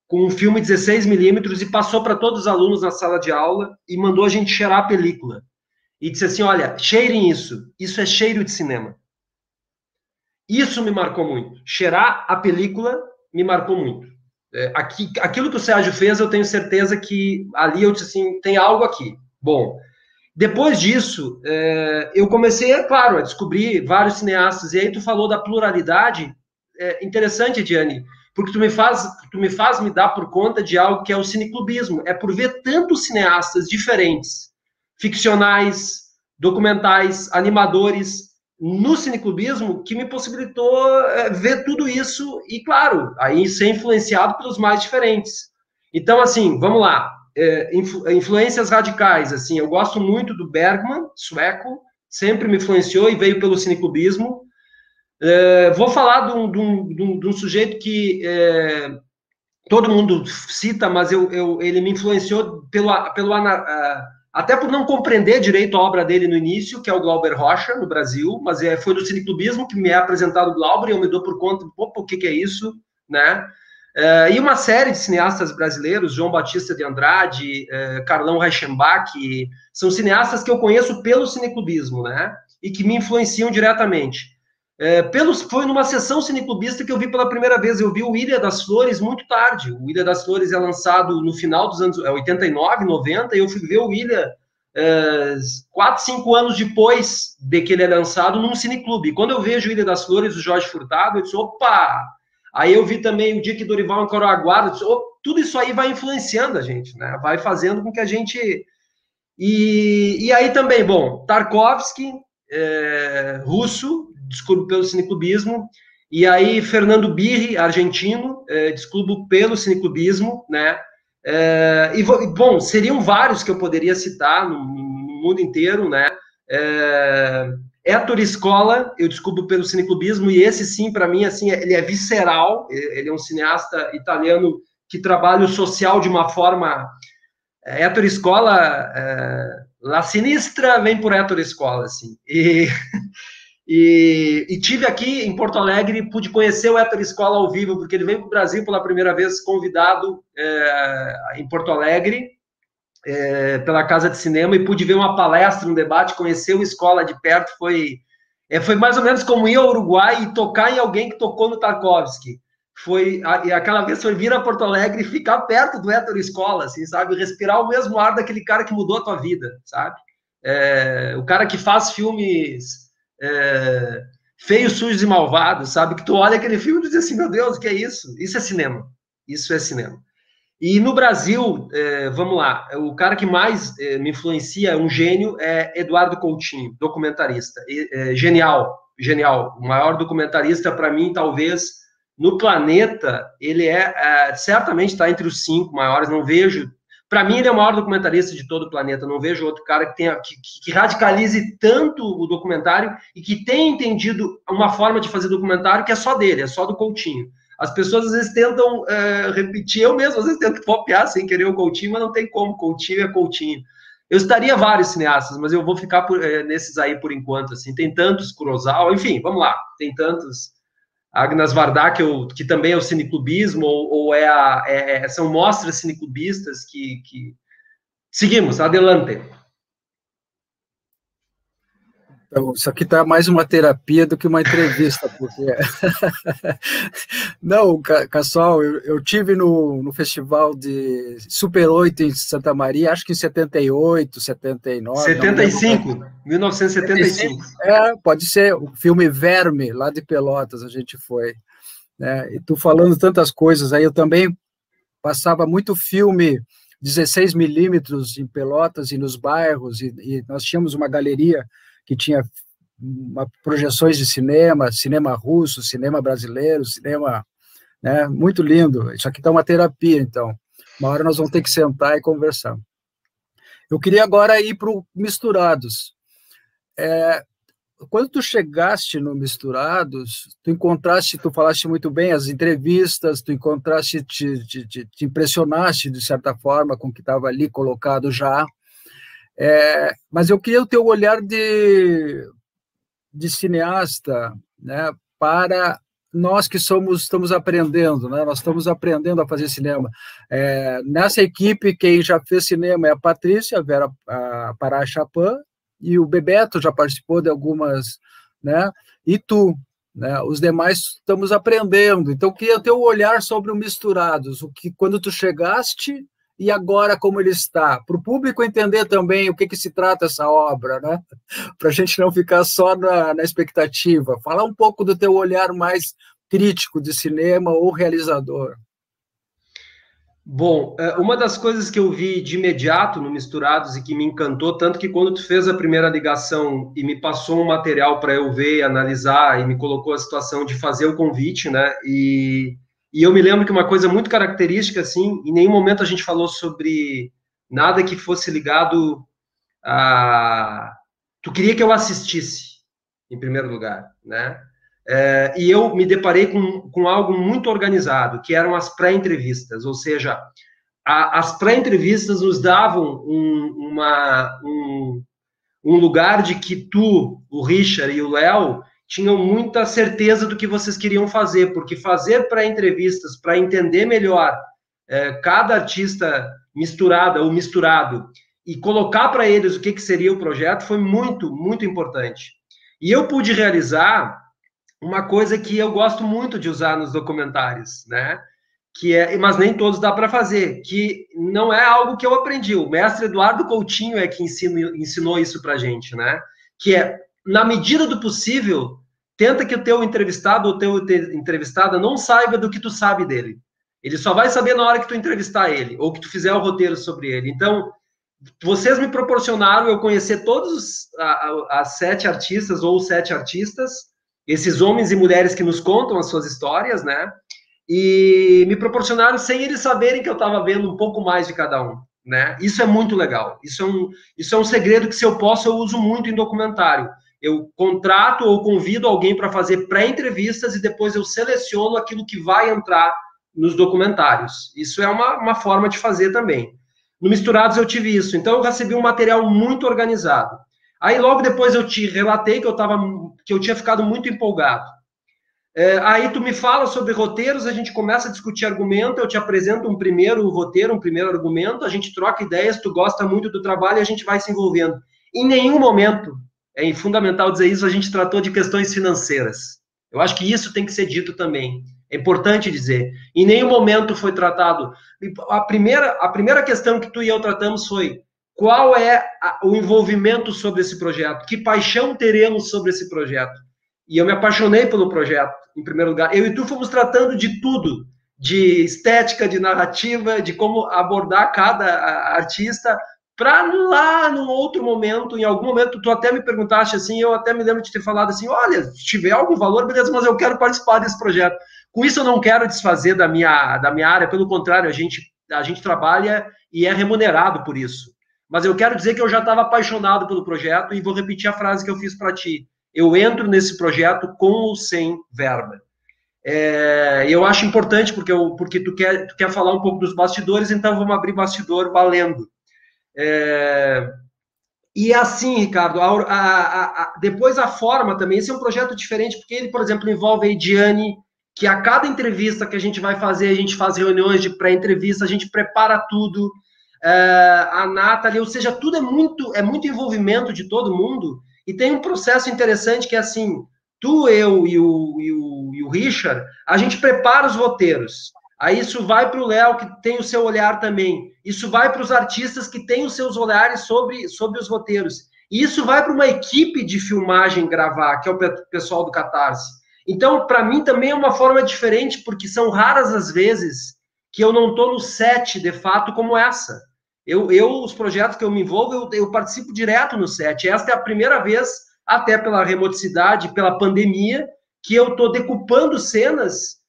com um filme 16mm e passou para todos os alunos na sala de aula e mandou a gente cheirar a película. E disse assim, olha, cheirem isso é cheiro de cinema. Isso me marcou muito. Cheirar a película me marcou muito. Aquilo que o Sérgio fez, eu tenho certeza que ali eu disse assim, tem algo aqui. Bom, depois disso, eu comecei, claro, a descobrir vários cineastas, e aí tu falou da pluralidade, interessante, Diane, porque tu me faz me dar por conta de algo que é o cineclubismo, é por ver tantos cineastas diferentes, ficcionais, documentais, animadores, no cineclubismo, que me possibilitou ver tudo isso, e claro, aí ser influenciado pelos mais diferentes. Então, assim, vamos lá, influências radicais, assim, eu gosto muito do Bergman, sueco, sempre me influenciou e veio pelo cineclubismo. Vou falar de um sujeito que todo mundo cita, mas ele me influenciou até por não compreender direito a obra dele no início, que é o Glauber Rocha, no Brasil, mas foi do cineclubismo que me é apresentado o Glauber, e eu me dou por conta, o que é isso, né? E uma série de cineastas brasileiros, João Batista de Andrade, Carlão Reichenbach, são cineastas que eu conheço pelo cineclubismo, né? E que me influenciam diretamente. Foi numa sessão cineclubista que eu vi pela primeira vez. Eu vi o Ilha das Flores muito tarde. O Ilha das Flores é lançado no final dos anos 89, 90, e eu fui ver o Ilha 4, 5 anos depois de que ele é lançado num cineclube. E quando eu vejo o Ilha das Flores, do Jorge Furtado, eu disse, opa! Aí eu vi também o dia que Dorival encarou a guarda, eu disse, tudo isso aí vai influenciando a gente, né? Vai fazendo com que a gente... E aí também, bom, Tarkovsky, russo, descubro pelo cineclubismo, e aí Fernando Birri, argentino, descubro pelo cineclubismo, né? Bom, seriam vários que eu poderia citar no mundo inteiro, né? Ettore Scola, eu descubro pelo cineclubismo, e esse sim, para mim, assim, ele é visceral, ele é um cineasta italiano que trabalha o social de uma forma... Ettore Scola, La Sinistra vem por Ettore Scola, assim, e tive aqui em Porto Alegre, pude conhecer o Ettore Scola ao vivo, porque ele veio para o Brasil pela primeira vez convidado em Porto Alegre, pela Casa de Cinema, e pude ver uma palestra, um debate, conhecer o Scola de perto, foi mais ou menos como ir ao Uruguai e tocar em alguém que tocou no Tarkovsky. E aquela vez foi vir a Porto Alegre e ficar perto do Ettore Scola, assim, sabe? Respirar o mesmo ar daquele cara que mudou a tua vida, sabe? O cara que faz filmes feios, sujos e malvados, sabe? Que tu olha aquele filme e diz assim, meu Deus, o que é isso? Isso é cinema. Isso é cinema. E no Brasil, vamos lá, o cara que mais me influencia, um gênio, é Eduardo Coutinho, documentarista. Genial, genial. O maior documentarista, para mim, talvez, no planeta, ele certamente está entre os 5 maiores, não vejo... Para mim, ele é o maior documentarista de todo o planeta, não vejo outro cara que radicalize tanto o documentário e que tenha entendido uma forma de fazer documentário que é só dele, é só do Coutinho. As pessoas, às vezes, tentam repetir, eu mesmo, às vezes, tento copiar sem querer o Coutinho, mas não tem como, Coutinho é Coutinho. Eu estaria vários cineastas, mas eu vou ficar nesses aí por enquanto, assim, tem tantos, Kurosawa, enfim, vamos lá, tem tantos, Agnes Varda, que também é o cineclubismo, ou são mostras cineclubistas que... Seguimos, adelante.
Então, isso aqui está mais uma terapia do que uma entrevista, porque... Não, Cassol, eu tive no festival de Super 8 em Santa Maria, acho que em 78, 79...
75, 1975.
Pode ser, o filme Verme, lá de Pelotas, a gente foi. Né? E tu falando tantas coisas aí, eu também passava muito filme 16 milímetros em Pelotas e nos bairros, e nós tínhamos uma galeria que tinha projeções de cinema russo, cinema brasileiro, cinema, né, muito lindo. Isso aqui está uma terapia, então. Uma hora nós vamos ter que sentar e conversar. Eu queria agora ir para o Misturados. Quando tu chegaste no Misturados, tu falaste muito bem as entrevistas, tu encontraste, te impressionaste, de certa forma, com o que estava ali colocado já. Mas eu queria o teu olhar de cineasta, né, para nós que estamos aprendendo, né, nós estamos aprendendo a fazer cinema. Nessa equipe, quem já fez cinema é a Patrícia, a Vera Pará Chapin, e o Bebeto já participou de algumas, né, e tu. né? Os demais estamos aprendendo. Então, eu queria ter um olhar sobre o Misturados, o que quando tu chegaste e agora como ele está, para o público entender também o que se trata essa obra, né? Para a gente não ficar só na expectativa. Falar um pouco do teu olhar mais crítico de cinema ou realizador.
Bom, uma das coisas que eu vi de imediato no Misturados e que me encantou, tanto que quando tu fez a primeira ligação e me passou um material para eu ver, analisar, e me colocou a situação de fazer o convite, né? E eu me lembro que uma coisa muito característica, assim, em nenhum momento a gente falou sobre nada que fosse ligado a... Tu queria que eu assistisse, em primeiro lugar, né? E eu me deparei com algo muito organizado, que eram as pré-entrevistas, ou seja, as pré-entrevistas nos davam um lugar de que tu, o Richard e o Léo tinham muita certeza do que vocês queriam fazer, porque fazer pré-entrevistas para entender melhor cada artista misturada ou misturado e colocar para eles o que seria o projeto foi muito, muito importante. E eu pude realizar uma coisa que eu gosto muito de usar nos documentários, né? Mas nem todos dá para fazer, que não é algo que eu aprendi. O mestre Eduardo Coutinho é que ensinou isso para a gente, né? Que é, na medida do possível, tenta que o teu entrevistado ou teu entrevistada não saiba do que tu sabe dele. Ele só vai saber na hora que tu entrevistar ele, ou que tu fizer o roteiro sobre ele. Então, vocês me proporcionaram eu conhecer todos as 7 artistas ou os 7 artistas, esses homens e mulheres que nos contam as suas histórias, né? E me proporcionaram sem eles saberem que eu estava vendo um pouco mais de cada um, né? Isso é muito legal. Isso é um segredo que, se eu posso, eu uso muito em documentário. Eu contrato ou convido alguém para fazer pré-entrevistas e depois eu seleciono aquilo que vai entrar nos documentários. Isso é uma forma de fazer também. No Misturados eu tive isso. Então eu recebi um material muito organizado. Aí logo depois eu te relatei que eu tinha ficado muito empolgado. Aí tu me fala sobre roteiros, a gente começa a discutir argumento, eu te apresento um primeiro roteiro, um primeiro argumento, a gente troca ideias, tu gosta muito do trabalho e a gente vai se envolvendo. Em nenhum momento, é fundamental dizer isso, a gente tratou de questões financeiras. Eu acho que isso tem que ser dito também. É importante dizer. Em nenhum momento foi tratado. A primeira questão que tu e eu tratamos foi: qual é o envolvimento sobre esse projeto? Que paixão teremos sobre esse projeto? E eu me apaixonei pelo projeto, em primeiro lugar. Eu e tu fomos tratando de tudo, de estética, de narrativa, de como abordar cada artista, para lá, num outro momento, em algum momento, tu até me perguntaste assim, eu até me lembro de ter falado assim, olha, se tiver algum valor, beleza, mas eu quero participar desse projeto. Com isso, eu não quero desfazer da minha área, pelo contrário, a gente trabalha e é remunerado por isso. Mas eu quero dizer que eu já estava apaixonado pelo projeto e vou repetir a frase que eu fiz para ti. Eu entro nesse projeto com ou sem verba. Eu acho importante porque tu quer falar um pouco dos bastidores, então vamos abrir bastidor valendo. E assim, Ricardo, depois a forma também, esse é um projeto diferente, porque ele, por exemplo, envolve a Ediane, que a cada entrevista que a gente vai fazer, a gente faz reuniões de pré-entrevista, a gente prepara tudo, a Nathalie, ou seja, tudo é muito envolvimento de todo mundo, e tem um processo interessante que é assim, tu, eu e o Richard, a gente prepara os roteiros, aí isso vai para o Léo, que tem o seu olhar também, isso vai para os artistas que têm os seus olhares sobre os roteiros, e isso vai para uma equipe de filmagem gravar, que é o pessoal do Catarse. Então, para mim também é uma forma diferente, porque são raras as vezes que eu não estou no set, de fato, como essa. Os projetos que eu me envolvo, eu participo direto no set. Esta é a primeira vez, até pela remoticidade, pela pandemia, que eu estou decupando cenas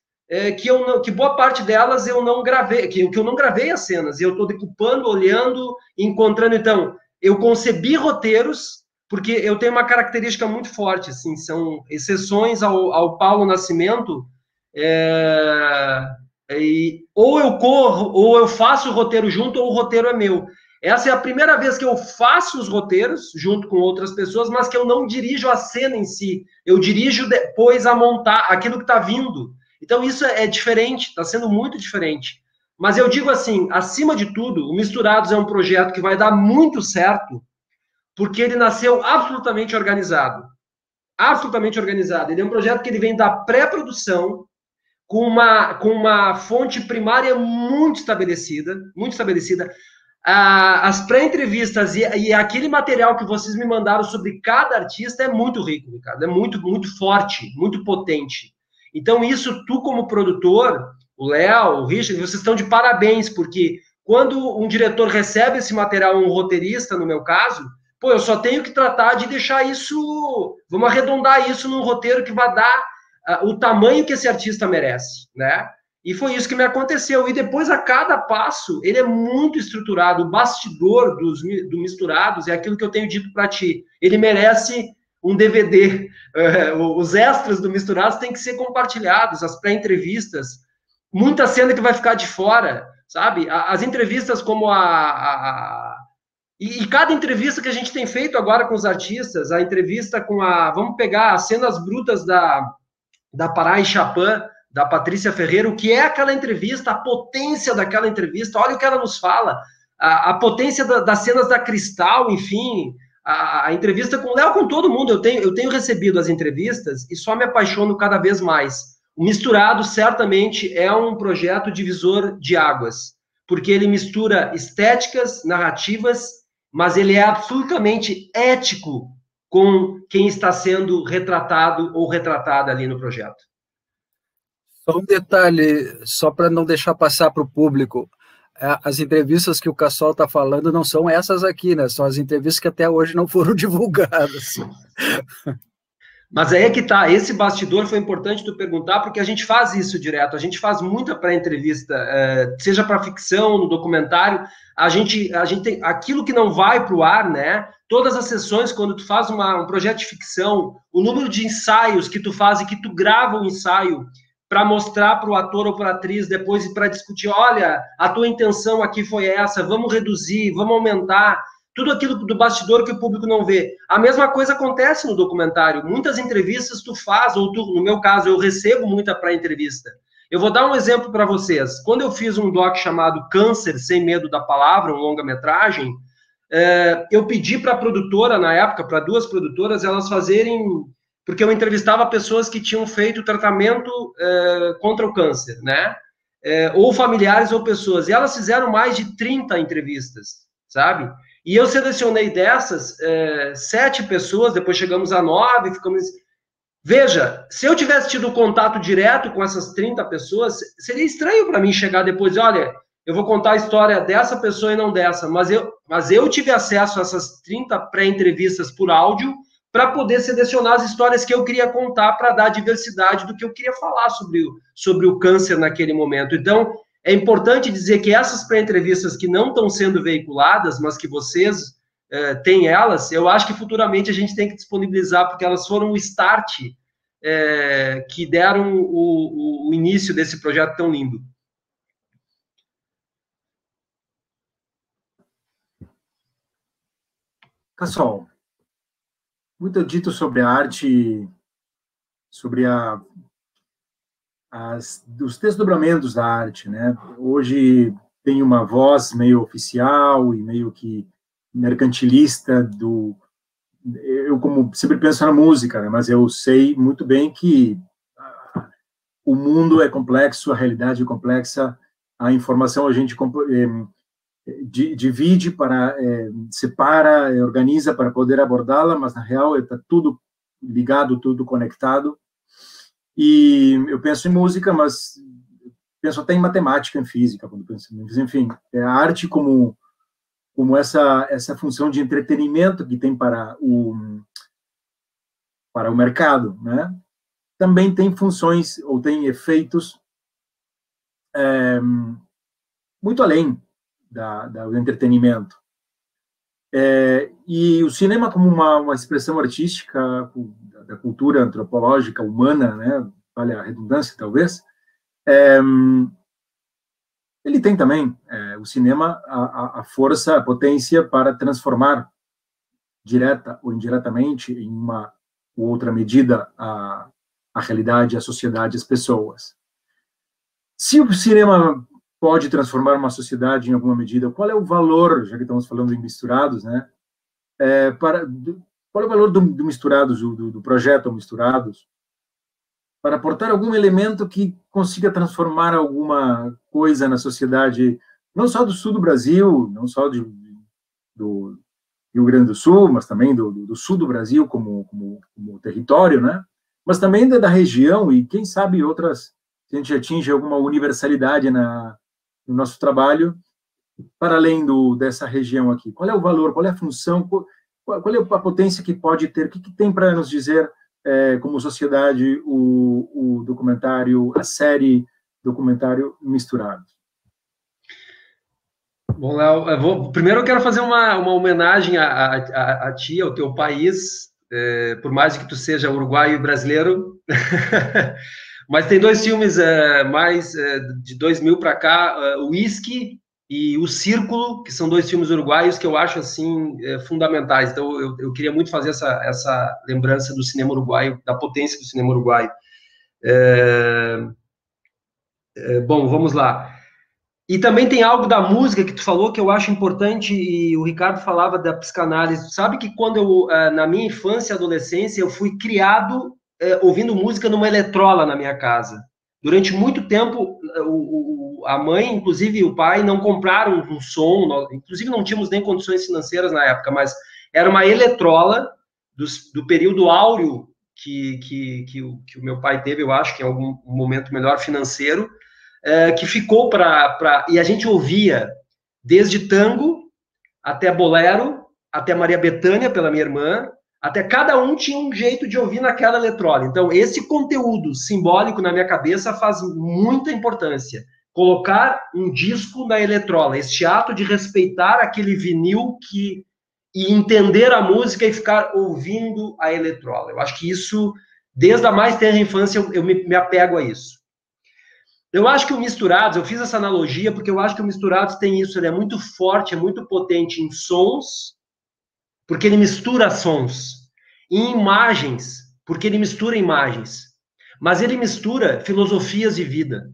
que boa parte delas eu não gravei, que eu não gravei as cenas. Eu estou decupando, olhando, encontrando. Então, eu concebi roteiros, porque eu tenho uma característica muito forte, assim, são exceções ao Paulo Nascimento, ou eu corro, ou eu faço o roteiro junto, ou o roteiro é meu. Essa é a primeira vez que eu faço os roteiros, junto com outras pessoas, mas que eu não dirijo a cena em si. Eu dirijo depois a montar aquilo que está vindo. Então, isso é diferente, está sendo muito diferente. Mas eu digo assim, acima de tudo, o Misturados é um projeto que vai dar muito certo, porque ele nasceu absolutamente organizado. absolutamente organizado. Ele é um projeto que ele vem da pré-produção, com uma fonte primária muito estabelecida, muito estabelecida. As pré-entrevistas e aquele material que vocês me mandaram sobre cada artista é muito rico, Ricardo, é muito, muito forte, muito potente. Então, isso, tu como produtor, o Léo, o Richard, vocês estão de parabéns, porque quando um diretor recebe esse material, um roteirista, no meu caso, pô, eu só tenho que tratar de deixar isso, vamos arredondar isso num roteiro que vai dar o tamanho que esse artista merece, né? E foi isso que me aconteceu. E depois, a cada passo, ele é muito estruturado. O bastidor do Misturados é aquilo que eu tenho dito para ti. Ele merece um DVD. Os extras do Misturados têm que ser compartilhados, as pré-entrevistas. Muita cena que vai ficar de fora, sabe? As entrevistas como E cada entrevista que a gente tem feito agora com os artistas, a entrevista com Vamos pegar as cenas brutas da Pará e Chapin, da Patrícia Ferreira, o que é aquela entrevista, a potência daquela entrevista, olha o que ela nos fala, a potência das cenas da Cristal, enfim, a entrevista com o Léo, com todo mundo. Eu tenho recebido as entrevistas e só me apaixono cada vez mais. O Misturado, certamente, é um projeto divisor de águas, porque ele mistura estéticas, narrativas, mas ele é absolutamente ético com quem está sendo retratado ou retratada ali no projeto.
Só um detalhe, só para não deixar passar para o público, as entrevistas que o Cassol está falando não são essas aqui, né? São as entrevistas que até hoje não foram divulgadas.
Mas aí é que tá, esse bastidor foi importante tu perguntar, porque a gente faz isso direto, a gente faz muita pré-entrevista, seja para ficção, no documentário, a gente tem aquilo que não vai para o ar, né? Todas as sessões, quando tu faz um projeto de ficção, o número de ensaios que tu faz e que tu grava um ensaio para mostrar para o ator ou para a atriz depois e para discutir, olha, a tua intenção aqui foi essa, vamos reduzir, vamos aumentar, tudo aquilo do bastidor que o público não vê. A mesma coisa acontece no documentário. Muitas entrevistas tu faz, ou tu, no meu caso, eu recebo muita pré-entrevista. Eu vou dar um exemplo para vocês. Quando eu fiz um doc chamado Câncer, Sem Medo da Palavra, um longa-metragem, eu pedi para a produtora, na época, para 2 produtoras, elas fazerem... Porque eu entrevistava pessoas que tinham feito tratamento contra o câncer, né? Ou familiares ou pessoas. E elas fizeram mais de 30 entrevistas, sabe? E eu selecionei dessas 7 pessoas, depois chegamos a 9, ficamos... Veja, se eu tivesse tido contato direto com essas 30 pessoas, seria estranho para mim chegar depois e, olha, eu vou contar a história dessa pessoa e não dessa, mas eu tive acesso a essas 30 pré-entrevistas por áudio para poder selecionar as histórias que eu queria contar para dar diversidade do que eu queria falar sobre o câncer naquele momento. Então, é importante dizer que essas pré-entrevistas que não estão sendo veiculadas, mas que vocês têm elas, eu acho que futuramente a gente tem que disponibilizar, porque elas foram o start que deram o início desse projeto tão lindo.
Pessoal, muito dito sobre a arte, sobre os desdobramentos da arte, né? Hoje tem uma voz meio oficial e meio que mercantilista eu como sempre penso na música, né? Mas eu sei muito bem que o mundo é complexo, a realidade é complexa, a informação a gente divide, separa, organiza para poder abordá-la, mas na real está tudo ligado, tudo conectado. E eu penso em música, mas penso até em matemática, em física, quando penso, enfim, a arte como essa função de entretenimento que tem para o mercado, né? Também tem funções ou tem efeitos muito além do entretenimento. E o cinema como uma expressão artística da cultura antropológica humana, né? Vale a redundância, talvez, ele tem também, o cinema, a força, a potência para transformar, direta ou indiretamente, em uma ou outra medida, a realidade, a sociedade, as pessoas. Se o cinema pode transformar uma sociedade em alguma medida, qual é o valor, já que estamos falando em Misturados, né, qual é o valor do Misturados, do projeto Misturados, para aportar algum elemento que consiga transformar alguma coisa na sociedade, não só do sul do Brasil, não só do Rio Grande do Sul, mas também do sul do Brasil como território, né? Mas também da região e, quem sabe, outras, se a gente atinge alguma universalidade no nosso trabalho, para além dessa região aqui. Qual é o valor, qual é a função, qual é a potência que pode ter, o que tem para nos dizer, como sociedade, o documentário, a série documentário Misturados?
Bom, Léo, primeiro eu quero fazer uma homenagem a ti, ao teu país, por mais que tu seja uruguaio e brasileiro, mas tem dois filmes de 2000 para cá, o Whisky e o Círculo, que são dois filmes uruguaios que eu acho, assim, fundamentais. Então, eu queria muito fazer essa lembrança do cinema uruguaio, da potência do cinema uruguaio. Bom, vamos lá. E também tem algo da música que tu falou que eu acho importante, e o Ricardo falava da psicanálise. Sabe que quando eu, na minha infância e adolescência, eu fui criado ouvindo música numa eletrola na minha casa. Durante muito tempo, a mãe, inclusive, e o pai não compraram um som, inclusive não tínhamos nem condições financeiras na época, mas era uma eletrola do período áureo que o meu pai teve, eu acho que em algum momento melhor financeiro, que ficou e a gente ouvia desde tango até bolero, até Maria Bethânia, pela minha irmã, até cada um tinha um jeito de ouvir naquela eletrola. Então, esse conteúdo simbólico na minha cabeça faz muita importância. Colocar um disco na eletrola, este ato de respeitar aquele vinil e entender a música e ficar ouvindo a eletrola. Eu acho que isso, desde a mais tenra infância, eu me apego a isso. Eu acho que o Misturados, eu fiz essa analogia porque eu acho que o Misturados tem isso, ele é muito forte, é muito potente em sons, porque ele mistura sons, em imagens, porque ele mistura imagens, mas ele mistura filosofias de vida,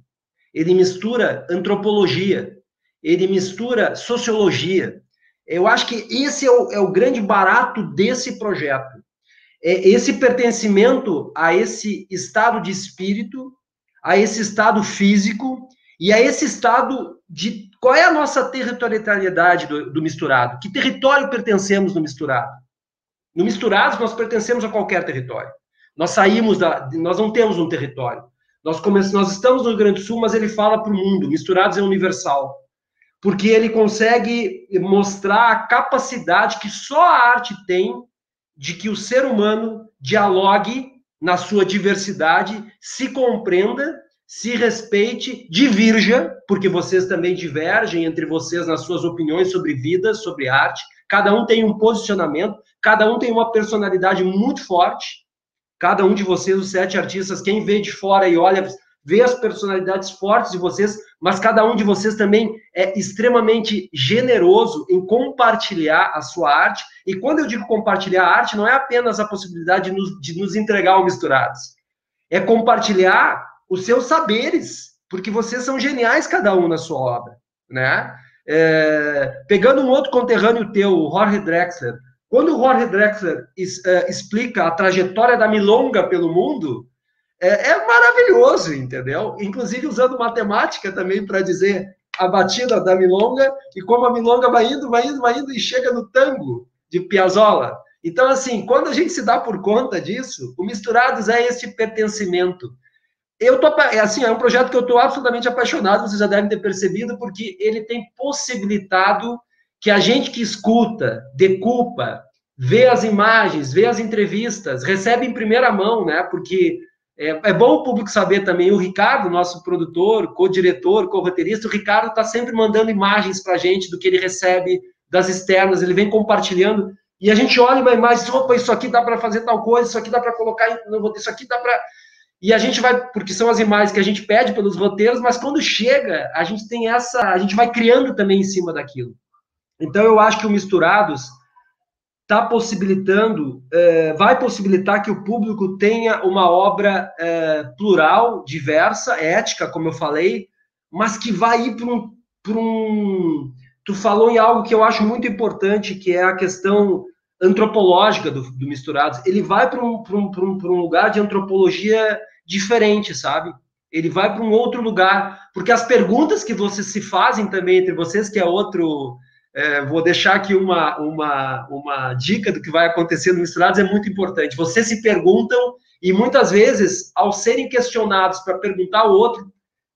ele mistura antropologia, ele mistura sociologia. Eu acho que esse é o grande barato desse projeto, esse pertencimento a esse estado de espírito, a esse estado físico e a esse estado de... Qual é a nossa territorialidade do Misturado? Que território pertencemos no Misturado? No Misturados, nós pertencemos a qualquer território. Nós nós não temos um território. Nós estamos no Rio Grande do Sul, mas ele fala para o mundo. Misturados é universal. Porque ele consegue mostrar a capacidade que só a arte tem de que o ser humano dialogue na sua diversidade, se compreenda, se respeite, divirja, porque vocês também divergem entre vocês nas suas opiniões sobre vida, sobre arte. Cada um tem um posicionamento, cada um tem uma personalidade muito forte. Cada um de vocês, os 7 artistas, quem vê de fora e olha, vê as personalidades fortes de vocês, mas cada um de vocês também é extremamente generoso em compartilhar a sua arte. E quando eu digo compartilhar a arte, não é apenas a possibilidade de nos entregar ao Misturados. É compartilhar os seus saberes, porque vocês são geniais, cada um na sua obra, né? Pegando um outro conterrâneo teu, o Jorge Drexler, quando o Jorge Drexler explica a trajetória da milonga pelo mundo, é maravilhoso, entendeu? Inclusive usando matemática também para dizer a batida da milonga e como a milonga vai indo e chega no tango de Piazzolla. Então, assim, quando a gente se dá por conta disso, o Misturados é esse pertencimento. É um projeto que eu estou absolutamente apaixonado, vocês já devem ter percebido, porque ele tem possibilitado que a gente que escuta, decupa, vê as imagens, vê as entrevistas, recebe em primeira mão, né? Porque é bom o público saber também, o Ricardo, nosso produtor, co-diretor, co-roteirista, o Ricardo está sempre mandando imagens para a gente do que ele recebe das externas, ele vem compartilhando, e a gente olha uma imagem e diz, opa, isso aqui dá para fazer tal coisa, isso aqui dá para colocar, isso aqui dá para... E a gente vai, porque são as imagens que a gente pede pelos roteiros, mas quando chega, a gente vai criando também em cima daquilo. Então, eu acho que o Misturados está possibilitando, vai possibilitar que o público tenha uma obra plural, diversa, ética, como eu falei, mas que vai ir para um... Tu falou em algo que eu acho muito importante, que é a questão antropológica do Misturados, ele vai para um lugar de antropologia diferente, sabe? Ele vai para um outro lugar, porque as perguntas que vocês se fazem também entre vocês, que é outro... vou deixar aqui uma dica do que vai acontecer no Misturados, é muito importante. Vocês se perguntam, e muitas vezes, ao serem questionados para perguntar ao outro,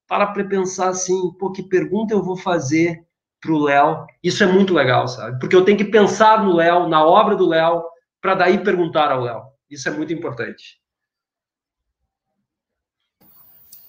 para pensar assim, pô, que pergunta eu vou fazer para o Léo? Isso é muito legal, sabe? Porque eu tenho que pensar no Léo, na obra do Léo, para daí perguntar ao Léo. Isso é muito importante.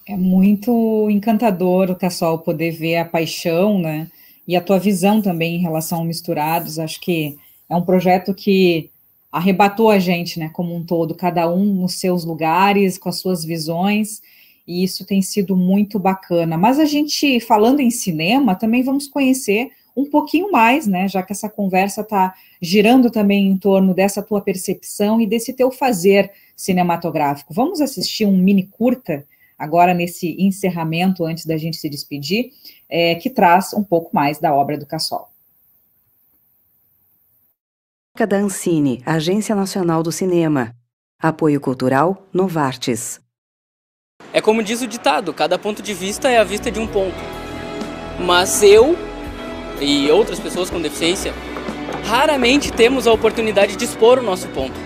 É muito encantador, Cassol, poder ver a paixão, né? E a tua visão também em relação ao Misturados. Acho que é um projeto que arrebatou a gente, né, como um todo, cada um nos seus lugares, com as suas visões, e isso tem sido muito bacana. Mas a gente, falando em cinema, também vamos conhecer um pouquinho mais, né, já que essa conversa está girando também em torno dessa tua percepção e desse teu fazer cinematográfico. Vamos assistir um mini curta, agora nesse encerramento, antes da gente se despedir, que traz um pouco mais da obra do Cassol.
Da Ancine, Agência Nacional do Cinema. Apoio Cultural Novartis.
É como diz o ditado, cada ponto de vista é a vista de um ponto. Mas eu e outras pessoas com deficiência raramente temos a oportunidade de expor o nosso ponto.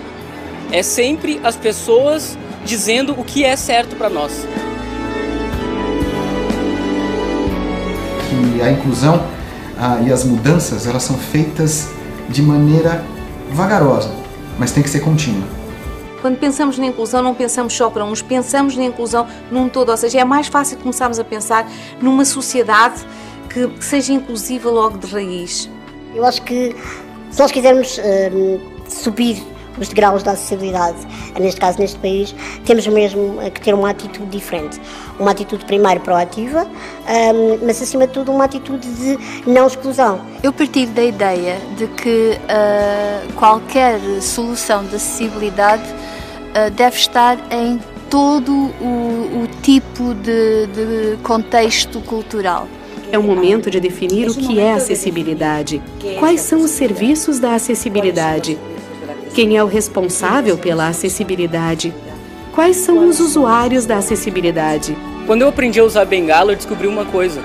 É sempre as pessoas dizendo o que é certo para nós.
Que a inclusão e as mudanças, elas são feitas de maneira vagarosa, mas tem que ser contínua.
Quando pensamos na inclusão, não pensamos só para uns, pensamos na inclusão num todo, ou seja, é mais fácil começarmos a pensar numa sociedade que seja inclusiva logo de raiz.
Eu acho que se nós quisermos subir os degraus da acessibilidade, neste caso neste país, temos mesmo que ter uma atitude diferente. Uma atitude primeiro proativa, mas acima de tudo uma atitude de não exclusão.
Eu partilho da ideia de que qualquer solução de acessibilidade deve estar em todo o tipo de contexto cultural.
É o momento de definir o que é acessibilidade. Quais são os serviços da acessibilidade? Quem é o responsável pela acessibilidade? Quais são os usuários da acessibilidade?
Quando eu aprendi a usar bengala, eu descobri uma coisa.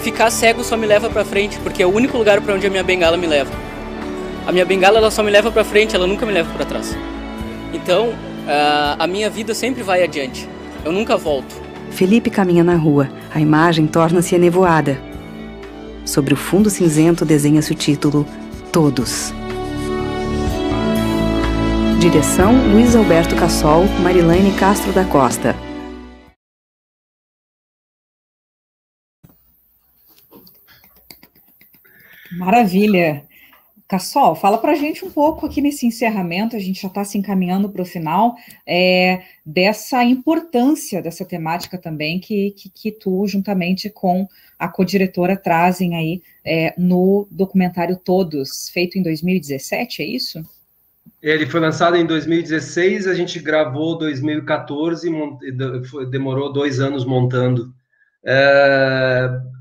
Ficar cego só me leva para frente, porque é o único lugar para onde a minha bengala me leva. A minha bengala ela só me leva para frente, ela nunca me leva para trás. Então, a minha vida sempre vai adiante. Eu nunca volto.
Felipe caminha na rua. A imagem torna-se enevoada. Sobre o fundo cinzento desenha-se o título Todos. Direção Luiz Alberto Cassol, Marilane Castro da Costa.
Maravilha. Cassol, fala para a gente um pouco aqui nesse encerramento, a gente já está se encaminhando para o final, dessa importância dessa temática também que tu, juntamente com a co-diretora, trazem aí no documentário Todos, feito em 2017, é isso?
Ele foi lançado em 2016, a gente gravou em 2014, demorou 2 anos montando.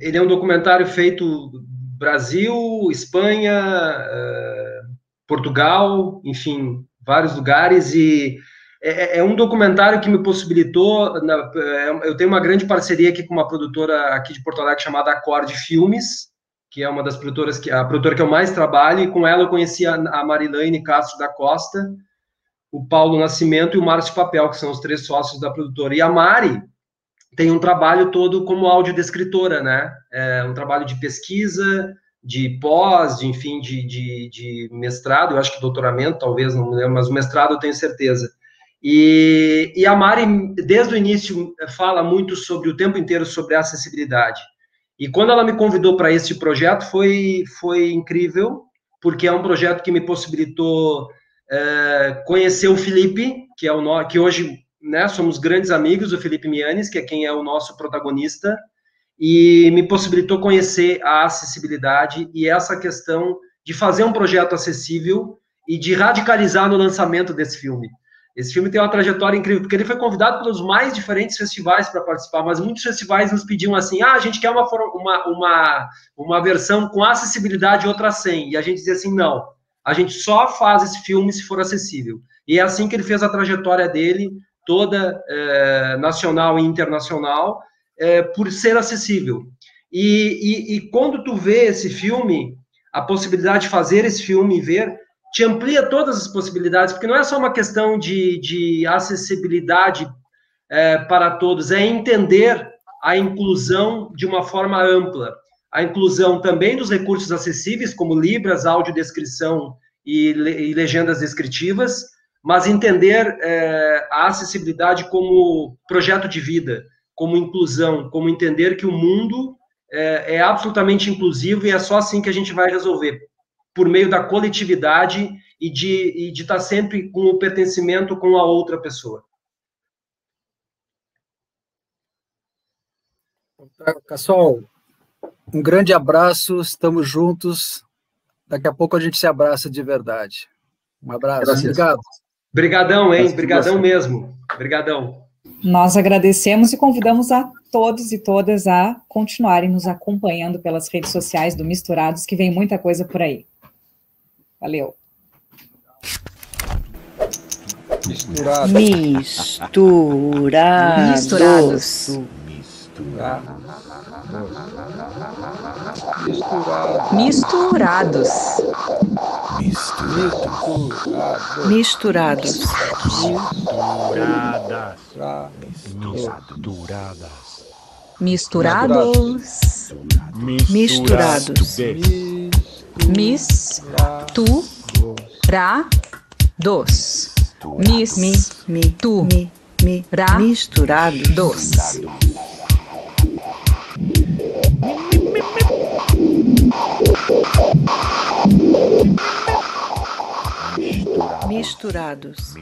Ele é um documentário feito Brasil, Espanha, Portugal, enfim, vários lugares, e é um documentário que me possibilitou, eu tenho uma grande parceria aqui com uma produtora aqui de Porto Alegre chamada Acorde Filmes, que é uma das produtoras, a produtora que eu mais trabalho, e com ela eu conheci a Marilane Castro da Costa, o Paulo Nascimento e o Márcio Papel, que são os 3 sócios da produtora. E a Mari tem um trabalho todo como audiodescritora, né? Um trabalho de pesquisa, de pós, enfim, de mestrado, eu acho que doutoramento, talvez, não me lembro, mas o mestrado eu tenho certeza. E a Mari, desde o início, fala muito sobre, o tempo inteiro, sobre a acessibilidade. E quando ela me convidou para esse projeto, foi incrível, porque é um projeto que me possibilitou conhecer o Felipe, que hoje, né, somos grandes amigos, o Felipe Mianes, que é quem é o nosso protagonista, e me possibilitou conhecer a acessibilidade e essa questão de fazer um projeto acessível e de radicalizar no lançamento desse filme. Esse filme tem uma trajetória incrível, porque ele foi convidado pelos mais diferentes festivais para participar, mas muitos festivais nos pediam assim, a gente quer uma versão com acessibilidade e outra sem, e a gente dizia assim, não, A gente só faz esse filme se for acessível. E é assim que ele fez a trajetória dele, toda nacional e internacional, por ser acessível. E quando tu vê esse filme, a possibilidade de fazer esse filme e ver, te amplia todas as possibilidades, porque não é só uma questão de acessibilidade para todos, é entender a inclusão de uma forma ampla. A inclusão também dos recursos acessíveis, como Libras, audiodescrição e legendas descritivas, mas entender a acessibilidade como projeto de vida, como inclusão, como entender que o mundo é absolutamente inclusivo e é só assim que a gente vai resolver, por meio da coletividade e de estar sempre com o pertencimento com a outra pessoa.
Cassol, um grande abraço, estamos juntos. Daqui a pouco a gente se abraça de verdade. Um abraço.
Graças.
Obrigado.
Obrigadão, hein? Obrigadão mesmo. Obrigadão.
Nós agradecemos e convidamos a todos e todas a continuarem nos acompanhando pelas redes sociais do Misturados, que vem muita coisa por aí. Valeu.
Misturados.
Misturados. Misturados. Misturados. Misturados. Misturados. Misturados.